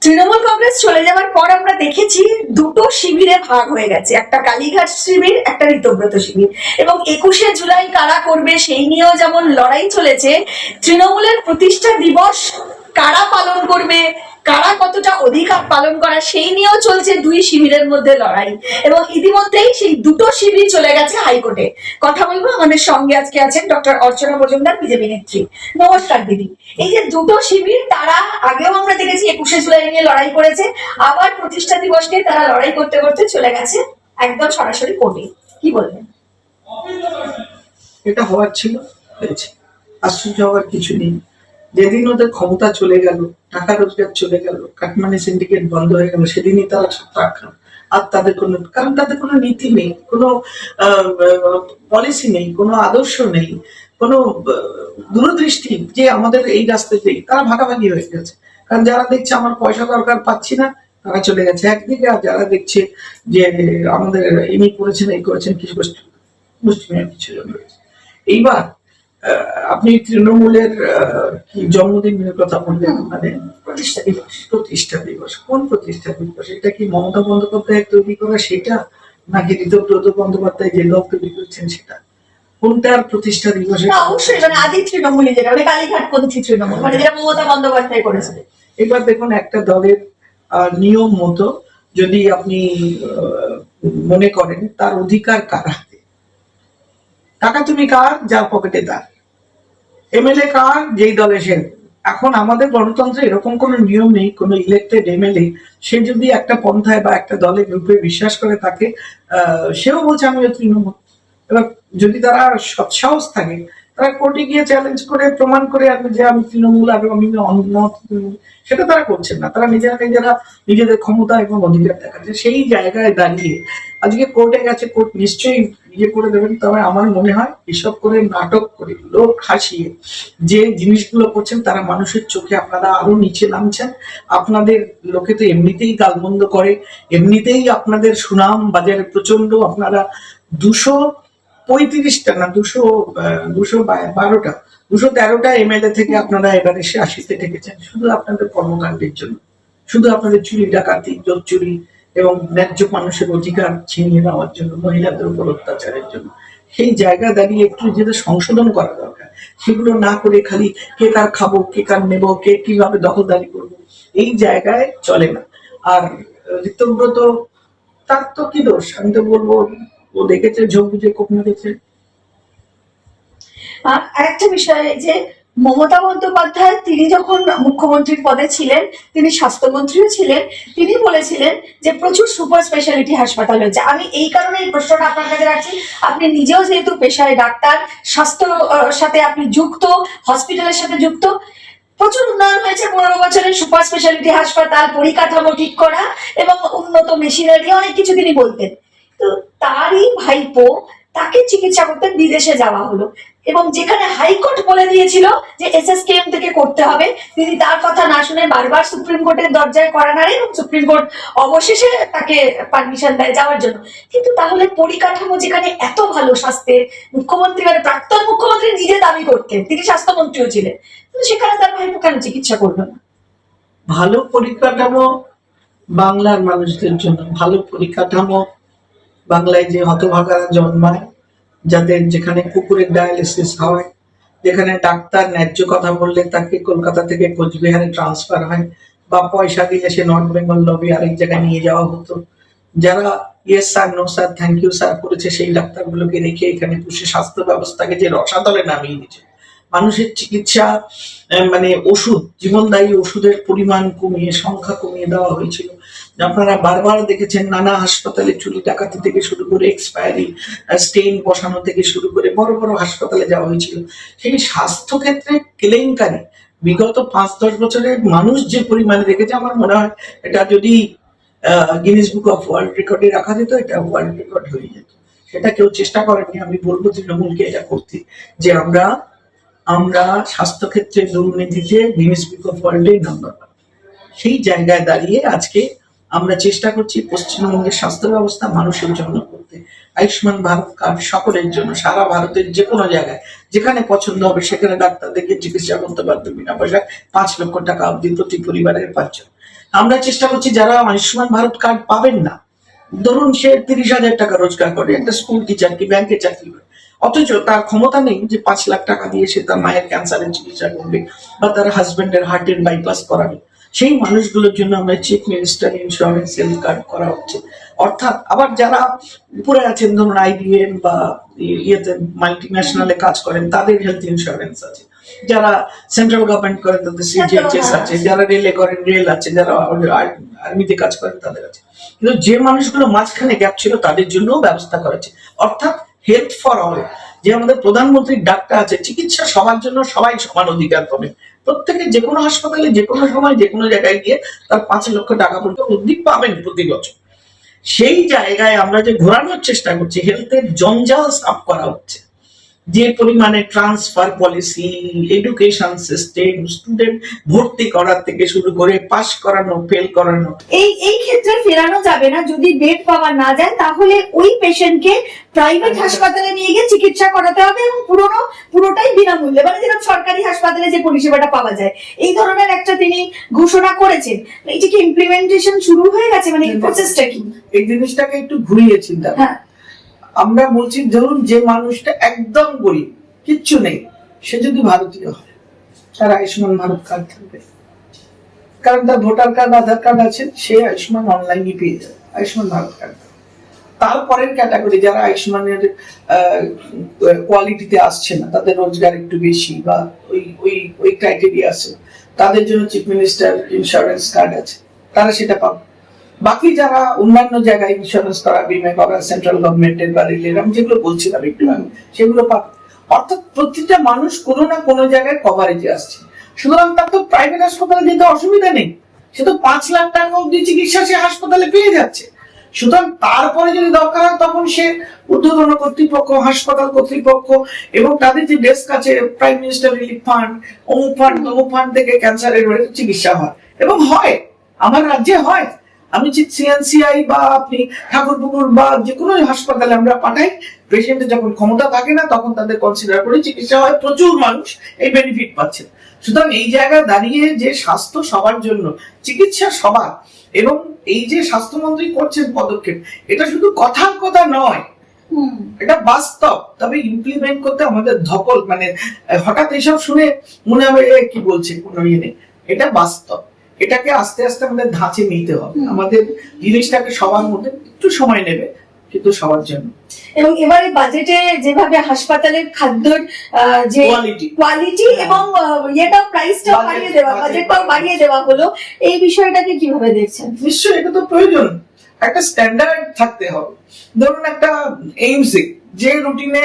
তৃণমূল কংগ্রেস চলে যাওয়ার পর আমরা দেখেছি দুটো শিবিরে ভাগ হয়ে গেছে, একটা কালীঘাট শিবির, একটা ঋতব্রত শিবির। এবং 21শে জুলাই কারা করবে সেই নিয়েও যেমন লড়াই চলেছে, তৃণমূলের প্রতিষ্ঠা দিবস কারা পালন করবে, কারা কতটা অধিকার পালন করা সেই নিয়েও চলছে দুই শিবিরের মধ্যে লড়াই। এবং ইতিমধ্যেই সেই দুটো শিবির চলে গেছে হাইকোর্টে। কথা বলবো, আমাদের সঙ্গে আজকে আছেন ডক্টর অর্চনা মজুমদার, বিজেপি নেত্রী। নমস্কার দিদি। এই যে দুটো শিবির, তারা আগেও আমরা দেখেছি 21শে জুলাই নিয়ে লড়াই করেছে, আবার প্রতিষ্ঠা দিবস নিয়ে তারা লড়াই করতে করতে চলে গেছে একদম সরাসরি কোর্টে। কি বলবেন? এটা হওয়ার ছিল, হয়েছে। আশ্চর্য হওয়ার কিছু নেই। যেদিন ওদের ক্ষমতা চলে গেল, টাকা রোজগার চলে গেল, কাটমানি সিন্ডিকেট বন্ধ হয়ে গেল, সেদিনই তারা ছত্রাক খান। আর তাদের কোনো, কারণ তাদের কোনো নীতি নেই, কোনো পলিসি নেই, কোনো আদর্শ নেই, কোনো দূরদৃষ্টি যে আমাদের এই রাস্তায় যাই। তারা ভাগাভাগি হয়ে গেছে। কারণ যারা দেখছে আমার পয়সা দরকার, পাচ্ছি না, তারা চলে গেছে একদিকে। আর যারা দেখছে যে আমাদের ইনি করেছেন, এই করেছেন, কিছু মুষ্টিমেয় কিছু জন রয়েছে। এইবার আপনি তৃণমূলের কি জন্মদিনের কথা বললেন, মানে প্রতিষ্ঠা দিবস। প্রতিষ্ঠা দিবস কোন প্রতিষ্ঠা দিবস? এটা কি মমতা বন্দ্যোপাধ্যায় তৈরি করা সেটা, নাকি ঋতব্রত বন্দ্যোপাধ্যায় যে দল তৈরি করছেন সেটা? কোনটার প্রতিষ্ঠা দিবস? অবশ্যই মানে আদি তৃণমূলী, যেটা মানে কালীঘাট পন্থী তৃণমূল, মানে যেটা মমতা বন্দ্যোপাধ্যায় করেছিল। এবার দেখুন, একটা দলের নিয়ম মতো যদি আপনি মনে করেন তার অধিকার কার হাতে, টাকা তুমি কার, যার পকেটে তার, এমএলএ কার, যেই দলে সে। এখন আমাদের গণতন্ত্রে এরকম কোনো নিয়ম নেই, কোনো ইলেক্টেড এমএলএ সে যদি একটা পন্থায় বা একটা দলে গ্রুপে বিশ্বাস করে, তাকে সেও বলছে আমি তৃণমূল। এবার যদি তারা সৎসাহস থাকে, তারা কোর্টে গিয়ে চ্যালেঞ্জ করে প্রমাণ করে আনবে যে আমি তৃণমূল আর আমি অন্য তৃণমূল। সেটা তারা করছেন না। তারা নিজেরা নিজেদের ক্ষমতা এবং অধিকার দেখাচ্ছে। সেই জায়গায় দাঁড়িয়ে আজকে কোর্টে গেছে, কোর্ট নিশ্চয়ই ইয়ে করে দেবেন। তবে আমার মনে হয় এসব করে, নাটক করে, লোক হাসিয়ে যে জিনিসগুলো করছেন, তারা মানুষের চোখে আপনারা আরো নিচে নামছেন। আপনাদের লোকে তো এমনিতেই গালমন্দ করে, এমনিতেই আপনাদের সুনাম বাজারে প্রচন্ড। আপনারা 235টা না 212টা 213টা এমএলএ থেকে আপনারা এবার এসে 80তে ঠেকেছেন, শুধু আপনাদের কর্মকাণ্ডের জন্য, শুধু আপনাদের চুরি ডাকাতি, জোর চুরি এবং ন্যায্য মানুষের অধিকার ছিনিয়ে নেওয়ার জন্য, মহিলাদের উপর অত্যাচারের জন্য। সেই জায়গা দাঁড়িয়ে একটু নিজেদের সংশোধন করা দরকার। সেগুলো না করে খালি কে কার খাবো, কে কার নেবো, কে কিভাবে দখলদারি করবো, এই জায়গায় চলে না। আর ঋতব্রত, তার তো কি দোষ? আমি তো বলবো ও দেখেছে, ঝোঁক বুঝে কোপ মেরেছে। আরেকটা বিষয়, যে মমতা বন্দ্যোপাধ্যায় তিনি যখন মুখ্যমন্ত্রীর পদে ছিলেন, তিনি স্বাস্থ্যমন্ত্রীও ছিলেন, তিনি বলেছিলেন যে প্রচুর সুপার স্পেশালিটি হাসপাতাল হয়েছে। আমি এই কারণে এই প্রশ্নটা আপনার কাছে রাখছি, আপনি নিজেও যেহেতু পেশায় ডাক্তার, স্বাস্থ্য সাথে আপনি যুক্ত, হসপিটালের সাথে যুক্ত। প্রচুর উন্নয়ন হয়েছে 15 বছরের, সুপার স্পেশালিটি হাসপাতাল, পরিকাঠামো ঠিক করা এবং উন্নত মেশিনারি, অনেক কিছু তিনি বলতেন। তো তারই ভাইপো, তাকে চিকিৎসা করতে বিদেশে যাওয়া হলো, এবং যেখানে হাইকোর্ট বলে দিয়েছিল যে এসএসকেএম থেকে করতে হবে, তিনি তার কথা না শুনে বারবার সুপ্রিম কোর্টের দরজায় কড়া নাড়ে এবং সুপ্রিম কোর্ট অবশেষে তাকে পারমিশন দেয় যাওয়ার জন্য। কিন্তু তাহলে পরিকাঠামো যেখানে এত ভালো স্বাস্থ্যের, মুখ্যমন্ত্রী মানে প্রাক্তন মুখ্যমন্ত্রী নিজে দাবি করতেন, তিনি স্বাস্থ্যমন্ত্রীও ছিলেন, কিন্তু সেখানে তার ভাইপো কেন চিকিৎসা করলো না? ভালো পরিকাঠামো বাংলার মানুষদের জন্য, ভালো পরিকাঠামো বাংলায় যে হতভাগারা জন্মায়, যাদের যেখানে কুকুরের ডায়ালিসিস হয়, যেখানে ডাক্তার ন্যায্য কথা বললে তাকে কলকাতা থেকে কোচবিহারে ট্রান্সফার হয়, বা পয়সা দিলে সে নর্থ বেঙ্গল লবি আরেক জায়গায় নিয়ে যাওয়া হতো। যারা yes sir, no sir, thank you sir করেছে, সেই ডাক্তারগুলোকে রেখে এখানে পুষে স্বাস্থ্য ব্যবস্থাকে যে রসাতলে নামিয়ে দিচ্ছে। মানুষের চিকিৎসা, মানে ওষুধ, জীবনদায়ী ওষুধের পরিমাণ কমিয়ে, সংখ্যা কমিয়ে দেওয়া হয়েছিল। আপনারা বারবার দেখেছেন, নানা হাসপাতালে চুরি ডাকাতি থেকে শুরু করে, এক্সপায়ারি স্টেইন বসানো থেকে শুরু করে বড় বড় হাসপাতালে যাওয়া হয়েছিল। সেই স্বাস্থ্য ক্ষেত্রে কেলেঙ্কারি বিগত 5-10 বছরে মানুষ যে পরিমাণে দেখেছে, আমার মনে হয় এটা যদি গিনিস বুক অফ ওয়ার্ল্ড রেকর্ডে রাখা যেত, এটা ওয়ার্ল্ড রেকর্ড হয়ে যেত। সেটা কেউ চেষ্টা করেনি। আমি বলবো তৃণমূলকে এটা করতে, যে আমরা স্বাস্থ্যক্ষেত্রে দুর্নীতিতে গিনিস বুক অফ ওয়ার্ল্ডে নাম্বার 1। সেই জায়গায় দাঁড়িয়ে আজকে আমরা চেষ্টা করছি পশ্চিমবঙ্গের স্বাস্থ্য ব্যবস্থা মানুষের জন্য করতে। আয়ুষ্মান ভারত কার্ড সকলের জন্য, সারা ভারতের যে কোনো জায়গায় যেখানে পছন্দ হবে সেখানে ডাক্তারদেরকে চিকিৎসা করতে পারবে বিনা পয়সায়, 5 লক্ষ টাকা অব্দি প্রতি পরিবারের 5 জন। আমরা চেষ্টা করছি যারা আয়ুষ্মান ভারত কার্ড পাবেন না, ধরুন সে 30,000 টাকা রোজগার করে, একটা স্কুল টিচার কি ব্যাংকে চাকরি করে, অথচ তার ক্ষমতা নেই যে 5 লাখ টাকা দিয়ে সে তার মায়ের ক্যান্সারের চিকিৎসা করবে বা তার হাজবেন্ডের হার্টের বাইপাস করাবে। সেই মানুষগুলোর জন্য আমরা chief minister insurance health card করা হচ্ছে। অর্থাৎ আবার যারা উপরে আছেন, ধরুন IBM বা ইয়েতে মাল্টি ন্যাশনালে কাজ করেন, তাদের হেলথ ইন্স্যুরেন্স আছে। যারা সেন্ট্রাল গভর্নমেন্ট করেন তাদের CGHS আছে, যারা রেলে করেন রেল আছে, যারা আর্মিতে কাজ করেন তাদের আছে। কিন্তু যে মানুষগুলো মাঝখানে গ্যাপ ছিল তাদের জন্য ব্যবস্থা করা হচ্ছে। অর্থাৎ হেলথ ফর অল, যে আমাদের প্রধানমন্ত্রীর ডাকটা আছে, চিকিৎসা সবার জন্য, সবাই সমান অধিকার পাবে। প্রত্যেকে যে কোনো হাসপাতালে যে কোনো সময় যে কোনো জায়গায় গিয়ে তার 5 লক্ষ টাকা পর্যন্ত অধিক পাবেন প্রতি বছর। সেই জায়গায় আমরা যে ঘোরানোর চেষ্টা করছি, হেলথের জঞ্জাল সাফ করা হচ্ছে, যে পরিমাণে transfer policy, education system, student ভর্তি করার থেকে শুরু করে পাস করানো, ফেল করানো, এই ক্ষেত্রে ফেরানো যাবে না। যদি বেড পাওয়া না যায় তাহলে ওই পেশেন্টকে প্রাইভেট হাসপাতালে নিয়ে গিয়ে চিকিৎসা করাতে হবে, এবং পুরোটাই বিনামূল্যে, মানে যেরকম সরকারি হাসপাতালে যে পরিষেবাটা পাওয়া যায়, এই ধরনের একটা তিনি ঘোষণা করেছেন। এটা কি ইমপ্লিমেন্টেশন শুরু হয়ে গেছে, মানে এই প্রসেসটা কি? এই জিনিসটাকে একটু ঘুরিয়ে চিন্তা করুন। আমরা বলছি ধরুন যে মানুষটা একদম গরিব, কিচ্ছু নেই, সে যদি ভারতীয় হয় তার আয়ুষ্মান ভারত কার্ড থাকবে, কারণ তার ভোটার কার্ড আধার কার্ড আছে, সে আয়ুষ্মান অনলাইনে পেয়ে যাবে আয়ুষ্মান ভারত কার্ড। তারপরের ক্যাটাগরি যারা আয়ুষ্মানের কোয়ালিটিতে আসছে না, তাদের রোজগার একটু বেশি বা ওই ক্রাইটেরিয়া আছে, তাদের জন্য চিফ মিনিস্টার ইন্স্যুরেন্স কার্ড আছে, তারা সেটা পাবে। বাকি যারা অন্যান্য জায়গায় ইন্স্যুরেন্স করা, বিমা করা, সেন্ট্রাল গভর্নমেন্টের বা রেলের, আমি যেগুলো বলছিলাম একটু আগে, সেগুলো পাবে। অর্থাৎ প্রতিটা মানুষ কোনো না কোনো জায়গায় কভারেজে আসছে। সুতরাং তার তো প্রাইভেট হাসপাতালে যেতে অসুবিধা নেই, সে তো 5 লাখ টাকা অব্দি চিকিৎসা সে হাসপাতালে পেয়ে যাচ্ছে। সুতরাং তারপরে যদি দরকার হয় তখন সে ঊর্ধ্বতন কর্তৃপক্ষ, হাসপাতাল কর্তৃপক্ষ এবং তাদের যে ডেস্ক আছে, প্রাইম মিনিস্টার রিলিফ ফান্ড, অমুক ফান্ড তমুক ফান্ড থেকে ক্যান্সারের চিকিৎসা হয়, এবং হয়, আমার রাজ্যে হয়। আমি CNCI বা আপনি ঠাকুরপুকুর বা যে কোনো হাসপাতালে আমরা পাঠাই, পেশেন্টের যখন ক্ষমতা থাকে না তখন তাদের কনসিডার করে চিকিৎসা হয়, প্রচুর মানুষ এই বেনিফিট পাচ্ছে। সুতরাং এই জায়গায় দাঁড়িয়ে যে স্বাস্থ্য সবার জন্য, চিকিৎসা সবার, এবং এই যে স্বাস্থ্যমন্ত্রী করছেন পদক্ষেপ, এটা শুধু কথার কথা নয়, এটা বাস্তব। তবে ইমপ্লিমেন্ট করতে আমাদের ধকল, মানে হঠাৎ এসব শুনে মনে হবে কি বলছে, কোনো ইয়ে নেই, এটা বাস্তব। এটাকে আস্তে আস্তে আমাদের ধাঁচে নিতে হবে, আমাদের জিনিসটাকে সবার মধ্যে একটু সময় নেবে, কিন্তু সবার জন্য। এবং এবারে বাজেটে যেভাবে হাসপাতালের খাদ্যের যে কোয়ালিটি এবং এটা প্রাইসটাও বাড়িয়ে দেওয়া, বাজেটটাও বাড়িয়ে দেওয়া হলো, এই বিষয়টাকে কিভাবে দেখছেন? নিশ্চয়ই এটা তো প্রয়োজন, একটা স্ট্যান্ডার্ড থাকতে হবে। ধরুন একটা এইমসে যে রুটিনে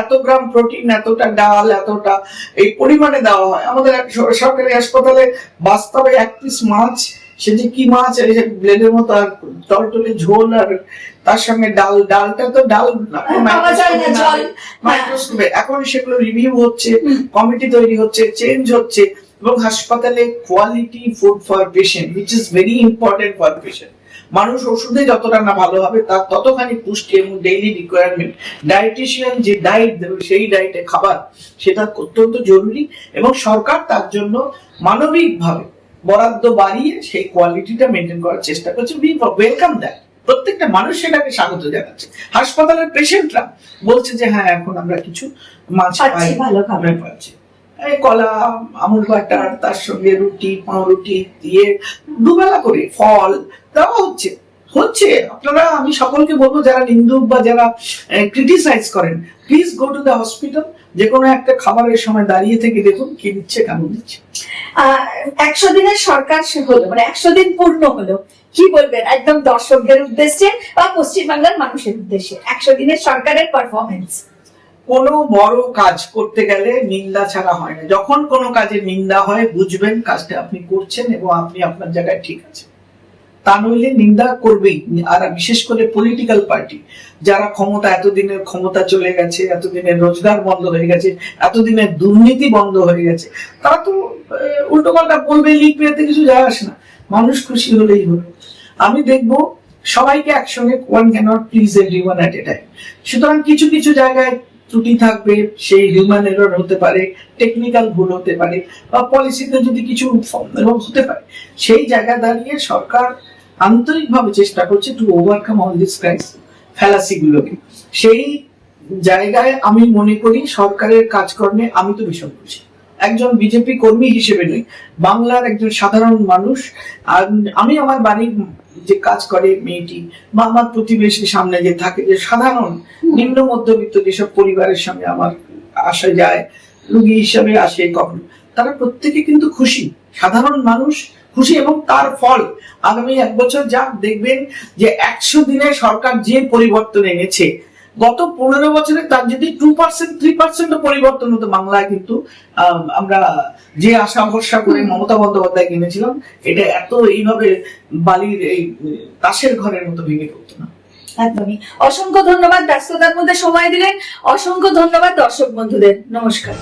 এত গ্রাম প্রোটিন, এতটা ডাল, এতটা এই পরিমাণে দেওয়া হয়, আমাদের সরকারি হাসপাতালে বাস্তবে 1 পিস মাছ, সে যে কি মাছ, ব্লেডের মতো আর টলটলে ঝোল, আর তার সঙ্গে ডালটা তো ডাল মাইক্রোস্কোপে, এখন সেগুলো রিভিউ হচ্ছে, কমিটি তৈরি হচ্ছে, চেঞ্জ হচ্ছে, এবং হাসপাতালে quality food for patient, which is very important for patient। মানুষ ওষুধে যতটা না ভালো হবে তার ততখানি পুষ্টি এবং ডেইলি রিকোয়ারমেন্ট, ডায়েটিশিয়ান যে ডায়েট দেবে সেই ডায়েটে খাবার, সেটা অত্যন্ত জরুরি, এবং সরকার তার জন্য মানবিকভাবে বরাদ্দ বাড়িয়ে সেই কোয়ালিটিটা মেনটেন করার চেষ্টা করছে। উই ওয়েলকাম দ্যাট, প্রত্যেকটা মানুষ সেটাকে স্বাগত জানাচ্ছে। হাসপাতালের পেশেন্টরা বলছে যে হ্যাঁ, এখন আমরা কিছু মাছ পাই, ভালো খাবার পাচ্ছি, কলা, আমুল বাটার, তার সঙ্গে রুটি, পাউরুটি দিয়ে দুবেলা করে ফল দেওয়া হচ্ছে। আপনারা, আমি সকলকে বলবো যারা নিন্দুক বা যারা ক্রিটিসাইজ করেন, please go to the hospital, যে কোনো একটা খাবারের সময় দাঁড়িয়ে থেকে দেখুন কি দিচ্ছে, কেন দিচ্ছে। 100 দিনের সরকার হলো, মানে 100 দিন পূর্ণ হলো, কি বলবেন একদম দর্শকদের উদ্দেশ্যে বা পশ্চিমবাংলার মানুষের উদ্দেশ্যে 100 দিনের সরকারের পারফরমেন্স? কোনো বড় কাজ করতে গেলে নিন্দা ছাড়া হয় না। যখন কোনো কাজে নিন্দা হয়, বুঝবেন কাজটা আপনি করছেন এবং আপনি আপনার জায়গায় ঠিক আছে, তা নইলে নিন্দা করবেই। আর বিশেষ করে পলিটিক্যাল পার্টি যারা এতদিনের ক্ষমতা চলে গেছে, এতদিনের রোজগার বন্ধ হয়ে গেছে, এতদিনের দুর্নীতি বন্ধ হয়ে গেছে, তারা তো উল্টো পাল্টা বলবে, লিখবে, এতে কিছু যায় আসে না, মানুষ খুশি হলেই হলো। আমি দেখবো সবাইকে একসঙ্গে, one cannot please everyone at a time। সুতরাং কিছু কিছু জায়গায় ত্রুটি থাকবে, সেই হিউম্যান এরর হতে পারে, টেকনিক্যাল ভুল হতে পারে, বা পলিসিতে যদি কিছু হতে পারে, সেই জায়গা দাঁড়িয়ে সরকার আন্তরিকভাবে চেষ্টা করছে to overcome all this crisis, fallacy গুলোকে। সেই জায়গায় আমি মনে করি সরকারের কাজকর্মে আমি তো ভীষণ খুশি, একজন বিজেপি কর্মী হিসেবে নই, বাংলার একজন সাধারণ মানুষ। আর আমি আমার বাড়ির যে কাজ করে মেয়েটি বা আমার প্রতিবেশী সামনে যে থাকে, যে সাধারণ নিম্ন মধ্যবিত্ত যেসব পরিবারের সঙ্গে আমার আসা যায়, রুগী হিসাবে আসে কখনো, তারা প্রত্যেকে কিন্তু খুশি, সাধারণ মানুষ খুশি। এবং তার ফল আগামী 1 বছর যাক, দেখবেন যে 100 দিনে সরকার যে পরিবর্তন এনেছে, গত 15 বছরে তার যদি 2% 3% পরিবর্তন হতো বাংলায়, কিন্তু আমরা যে আশা ভরসা করে মমতা বন্দ্যোপাধ্যায় কিনেছিলাম, এটা এত এইভাবে বালির এই তাসের ঘরের মতো ভেঙে পড়তো না। একদমই। অসংখ্য ধন্যবাদ, ব্যস্ততার মধ্যে সময় দিলেন। অসংখ্য ধন্যবাদ দর্শক বন্ধুদের। নমস্কার।